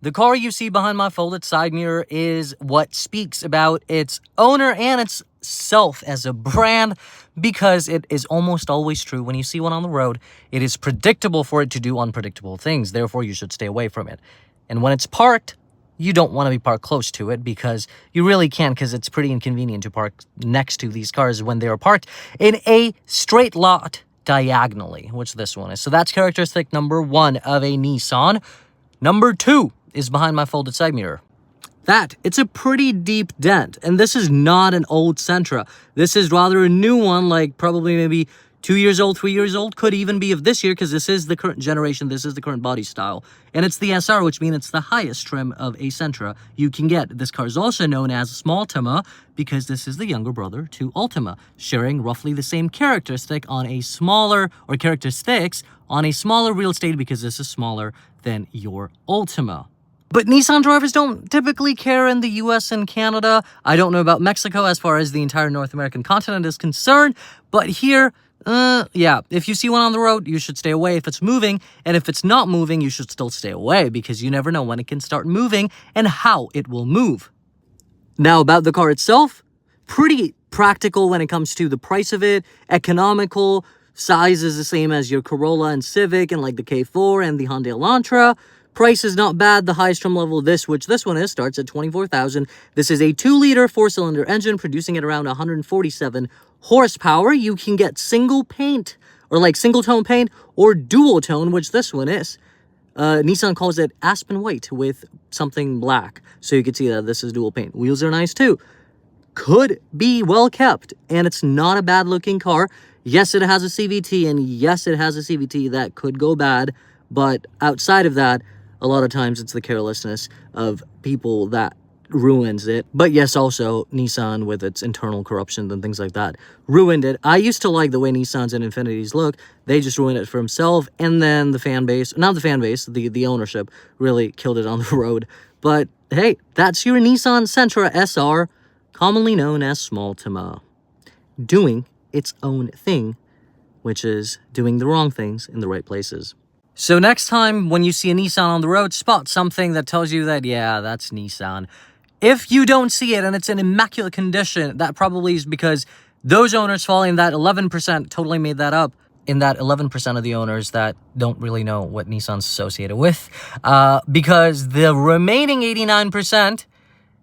The car you see behind my folded side mirror is what speaks about its owner and itself as a brand, because it is almost always true when you see one on the road. It is predictable for it to do unpredictable things, therefore you should stay away from it. And when it's parked, you don't want to be parked close to it, because you really can't, because it's pretty inconvenient to park next to these cars when they are parked in a straight lot diagonally, which this one is. So that's characteristic number 1 of a Nissan. Number 2 is behind my folded side mirror. It's a pretty deep dent, and this is not an old Sentra. This is rather a new one, like probably maybe 2 years old, 3 years old, could even be of this year, because this is the current generation, this is the current body style. And it's the SR, which means it's the highest trim of a Sentra you can get. This car is also known as Smalltima, because this is the younger brother to Ultima, sharing roughly the same characteristics on a smaller real estate, because this is smaller than your Ultima. But Nissan drivers don't typically care in the US and Canada. I don't know about Mexico as far as the entire North American continent is concerned, but here, yeah, if you see one on the road, you should stay away if it's moving, and if it's not moving, you should still stay away, because you never know when it can start moving and how it will move. Now, about the car itself, pretty practical when it comes to the price of it, economical, size is the same as your Corolla and Civic and like the K4 and the Hyundai Elantra. Price is not bad. The highest trim level, which this one is, starts at $24,000. This is a 2-liter 4-cylinder engine producing at around 147 horsepower. You can get single paint, or like single tone paint, or dual tone, which this one is. Nissan calls it aspen white with something black, so you can see that this is dual paint. Wheels are nice too. Could be well kept, and it's not a bad looking car. Yes, it has a CVT, and yes, it has a CVT that could go bad, but outside of that, a lot of times it's the carelessness of people that ruins it. But yes, also Nissan with its internal corruption and things like that ruined it. I used to like the way Nissans and Infinitis look. They just ruined it for himself, and then the fan base, not the fan base, the ownership really killed it on the road. But hey, that's your Nissan Sentra SR, commonly known as Smalltima, doing its own thing, which is doing the wrong things in the right places. So next time when you see a Nissan on the road, spot something that tells you that, yeah, that's Nissan. If you don't see it and it's in immaculate condition, that probably is because those owners fall in that 11%, totally made that up, in that 11% of the owners that don't really know what Nissan's associated with. Because the remaining 89%,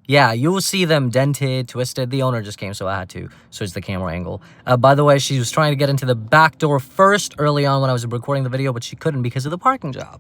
yeah, you will see them dented, twisted. The owner just came, so I had to switch the camera angle. By the way, she was trying to get into the back door first early on when I was recording the video, but she couldn't because of the parking job.